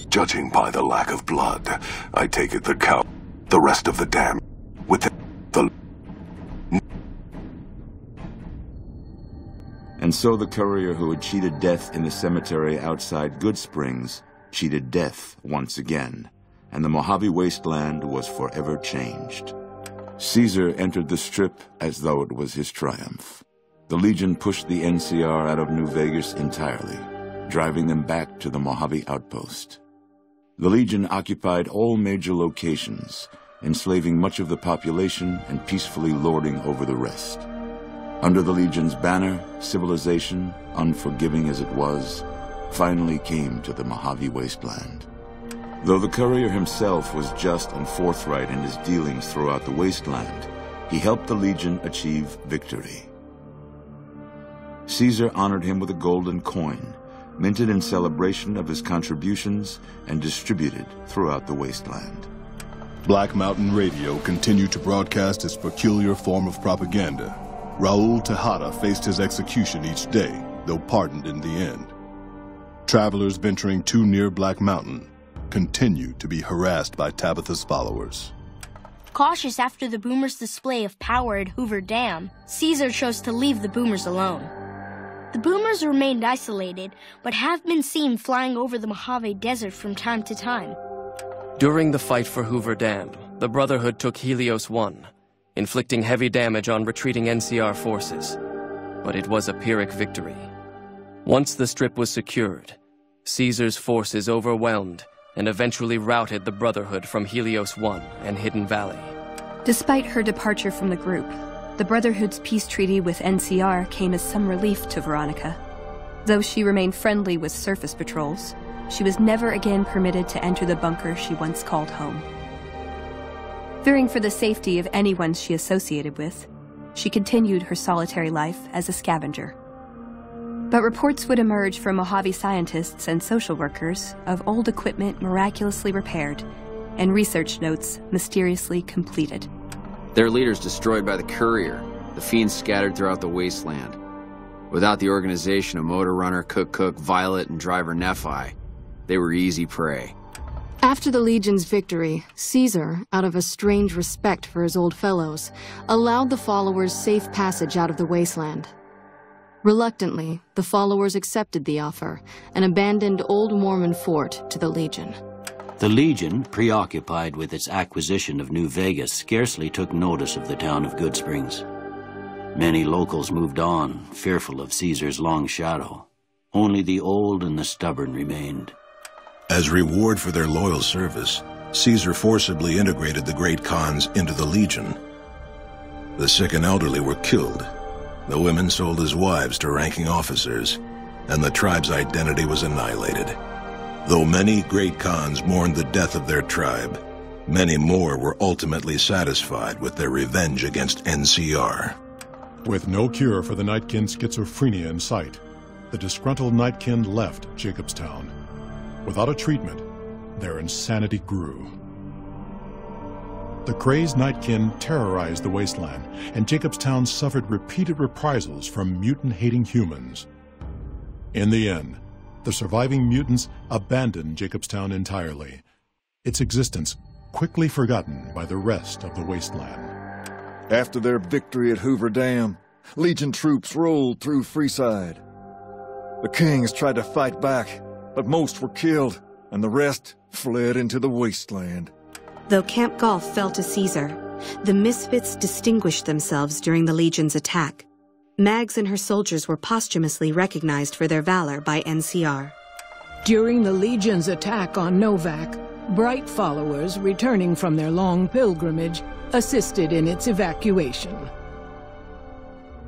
Judging by the lack of blood, I take it the rest of the dam with the... And so the courier who had cheated death in the cemetery outside Good Springs cheated death once again, and the Mojave wasteland was forever changed. Caesar entered the Strip as though it was his triumph. The Legion pushed the NCR out of New Vegas entirely, driving them back to the Mojave outpost. The Legion occupied all major locations, enslaving much of the population and peacefully lording over the rest. Under the Legion's banner, civilization, unforgiving as it was, finally came to the Mojave wasteland. Though the courier himself was just and forthright in his dealings throughout the wasteland, he helped the Legion achieve victory. Caesar honored him with a golden coin, minted in celebration of his contributions and distributed throughout the wasteland. Black Mountain Radio continued to broadcast its peculiar form of propaganda. Raul Tejada faced his execution each day, though pardoned in the end. Travelers venturing too near Black Mountain continued to be harassed by Tabitha's followers. Cautious after the Boomers' display of power at Hoover Dam, Caesar chose to leave the Boomers alone. The Boomers remained isolated, but have been seen flying over the Mojave Desert from time to time. During the fight for Hoover Dam, the Brotherhood took Helios 1, inflicting heavy damage on retreating NCR forces. But it was a Pyrrhic victory. Once the Strip was secured, Caesar's forces overwhelmed and eventually routed the Brotherhood from Helios 1 and Hidden Valley. Despite her departure from the group, the Brotherhood's peace treaty with NCR came as some relief to Veronica. Though she remained friendly with surface patrols, she was never again permitted to enter the bunker she once called home. Fearing for the safety of anyone she associated with, she continued her solitary life as a scavenger. But reports would emerge from Mojave scientists and social workers of old equipment miraculously repaired and research notes mysteriously completed. Their leaders destroyed by the courier, the fiends scattered throughout the wasteland. Without the organization of Motor Runner, Cook, Violet, and Driver Nephi, they were easy prey. After the Legion's victory, Caesar, out of a strange respect for his old fellows, allowed the followers safe passage out of the wasteland. Reluctantly, the followers accepted the offer and abandoned Old Mormon Fort to the Legion. The Legion, preoccupied with its acquisition of New Vegas, scarcely took notice of the town of Good Springs. Many locals moved on, fearful of Caesar's long shadow. Only the old and the stubborn remained. As reward for their loyal service, Caesar forcibly integrated the great Khans into the Legion. The sick and elderly were killed. The women sold as wives to ranking officers, and the tribe's identity was annihilated. Though many great Khans mourned the death of their tribe, many more were ultimately satisfied with their revenge against NCR. With no cure for the Nightkin schizophrenia in sight, the disgruntled Nightkin left Jacobstown. Without a treatment, their insanity grew. The crazed Nightkin terrorized the wasteland, and Jacobstown suffered repeated reprisals from mutant-hating humans. In the end, the surviving mutants abandoned Jacobstown entirely, its existence quickly forgotten by the rest of the wasteland. After their victory at Hoover Dam, Legion troops rolled through Freeside. The Kings tried to fight back, but most were killed, and the rest fled into the wasteland. Though Camp Golf fell to Caesar, the Misfits distinguished themselves during the Legion's attack. Mags and her soldiers were posthumously recognized for their valor by NCR. During the Legion's attack on Novak, Bright followers returning from their long pilgrimage assisted in its evacuation.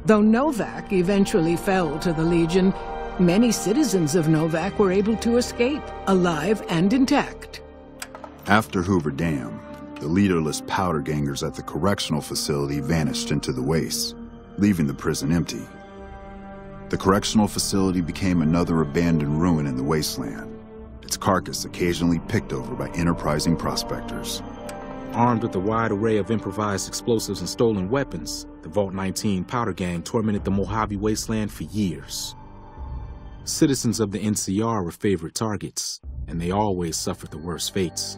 Though Novak eventually fell to the Legion, many citizens of Novak were able to escape, alive and intact. After Hoover Dam, the leaderless powder gangers at the correctional facility vanished into the wastes, leaving the prison empty. The correctional facility became another abandoned ruin in the wasteland, its carcass occasionally picked over by enterprising prospectors. Armed with a wide array of improvised explosives and stolen weapons, the Vault 19 powder gang tormented the Mojave wasteland for years. Citizens of the NCR were favorite targets, and they always suffered the worst fates.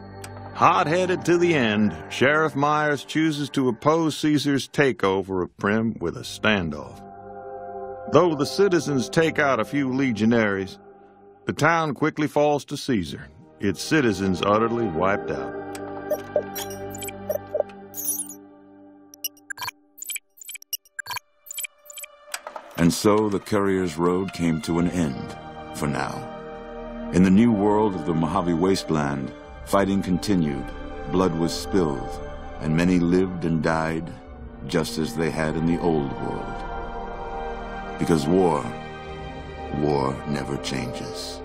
Hot-headed to the end, Sheriff Myers chooses to oppose Caesar's takeover of Primm with a standoff. Though the citizens take out a few legionaries, the town quickly falls to Caesar, its citizens utterly wiped out. And so the Courier's Road came to an end, for now. In the new world of the Mojave Wasteland, fighting continued, blood was spilled, and many lived and died just as they had in the old world. Because war never changes.